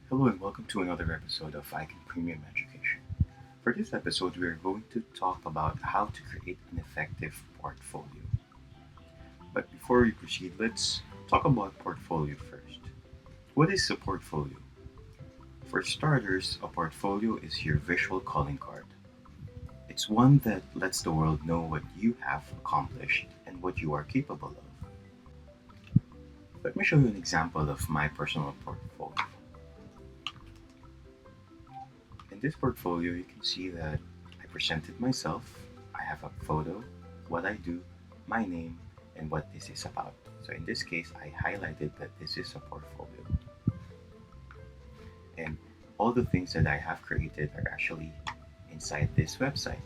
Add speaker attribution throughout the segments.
Speaker 1: Hello and welcome to another episode of ICAN Premium Education. For this episode, we are going to talk about how to create an effective portfolio. But before we proceed, let's talk about portfolio first. What is a portfolio? For starters, a portfolio is your visual calling card. It's one that lets the world know what you have accomplished and what you are capable of. Let me show you an example of my personal portfolio. In this portfolio, you can see that I presented myself, I have a photo, what I do, my name, and what this is about. So in this case, I highlighted that this is a portfolio. And all the things that I have created are actually inside this website,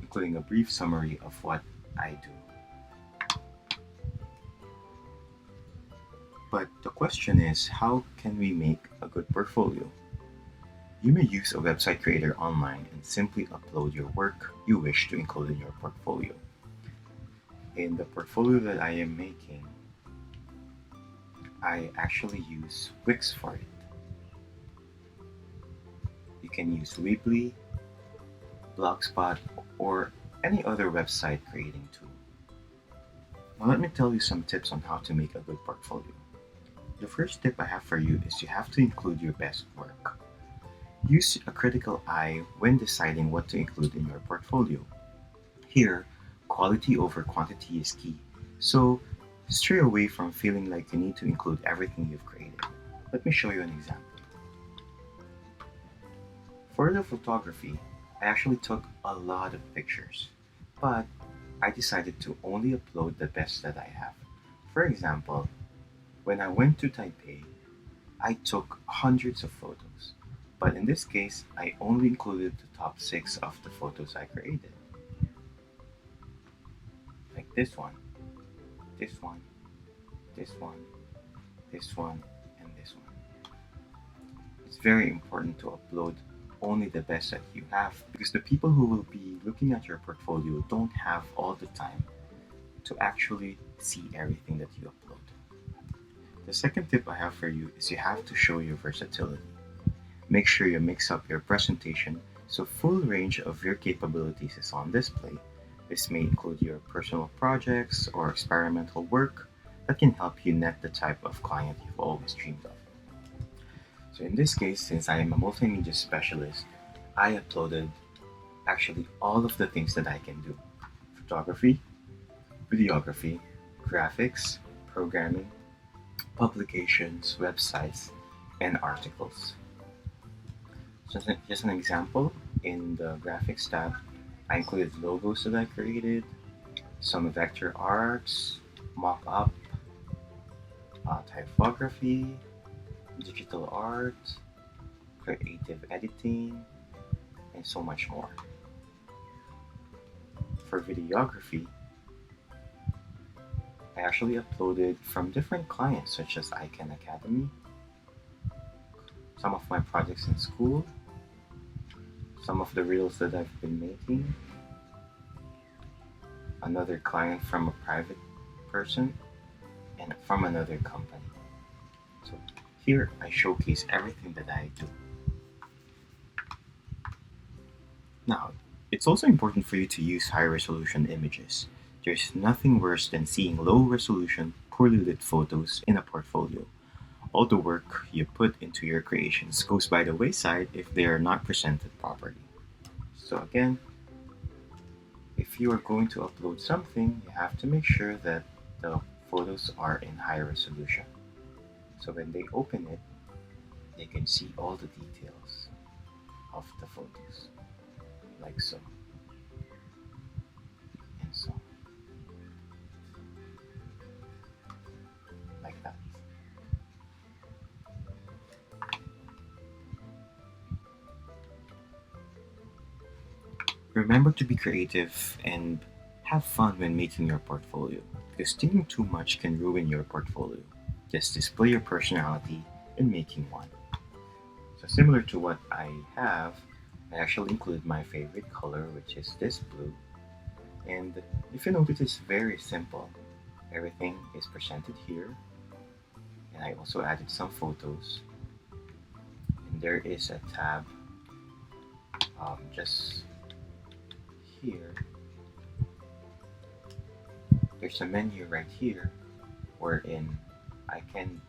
Speaker 1: including a brief summary of what I do. But the question is, how can we make a good portfolio? You may use a website creator online and simply upload your work you wish to include in your portfolio. In the portfolio that I am making, I actually use Wix for it. You can use Weebly, Blogspot, or any other website creating tool. Now let me tell you some tips on how to make a good portfolio. The first tip I have for you is you have to include your best work. Use a critical eye when deciding what to include in your portfolio. Here, quality over quantity is key, so stray away from feeling like you need to include everything you've created. Let me show you an example. For the photography, I actually took a lot of pictures, but I decided to only upload the best that I have. For example, when I went to Taipei, I took hundreds of photos, but in this case, I only included the top 6 of the photos I created. Like this one, this one, this one, this one, and this one. It's very important to upload only the best that you have because the people who will be looking at your portfolio don't have all the time to actually see everything that you upload. The second tip I have for you is you have to show your versatility. Make sure you mix up your presentation so full range of your capabilities is on display. This may include your personal projects or experimental work that can help you net the type of client you've always dreamed of. So in this case, since I am a multimedia specialist, I uploaded actually all of the things that I can do. Photography, videography, graphics, programming, publications, websites, and articles. Just an example, in the graphics tab, I included logos that I created, some vector arts, mock-up, typography, digital art, creative editing, and so much more. For videography, I actually uploaded from different clients such as ICAN Academy, some of my projects in school, some of the reels that I've been making, another client from a private person, and from another company. So here I showcase everything that I do. Now, it's also important for you to use high resolution images. There's nothing worse than seeing low resolution, poorly lit photos in a portfolio. All the work you put into your creations goes by the wayside if they are not presented properly. So again, if you are going to upload something, you have to make sure that the photos are in high resolution. So when they open it, they can see all the details of the photos, like so, and so, like that. Remember to be creative and have fun when making your portfolio, because thinking too much can ruin your portfolio. Just display your personality in making one. So similar to what I have, I actually include my favorite color, which is this blue. And if you notice, it's very simple. Everything is presented here, and I also added some photos. there is a tab just here. There's a menu right here wherein I can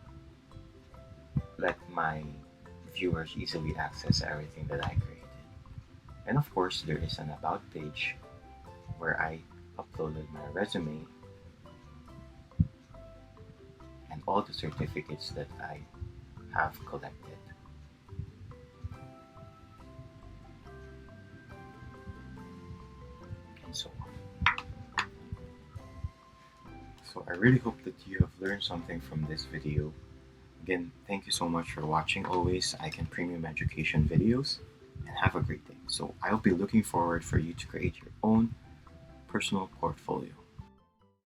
Speaker 1: let my viewers easily access everything that I created. And of course, there is an about page where I uploaded my resume and all the certificates that I have collected. And so on. So I really hope that you have learned something from this video. Again, thank you so much for watching always ICAN Premium Education videos, and have a great day. So I'll be looking forward for you to create your own personal portfolio.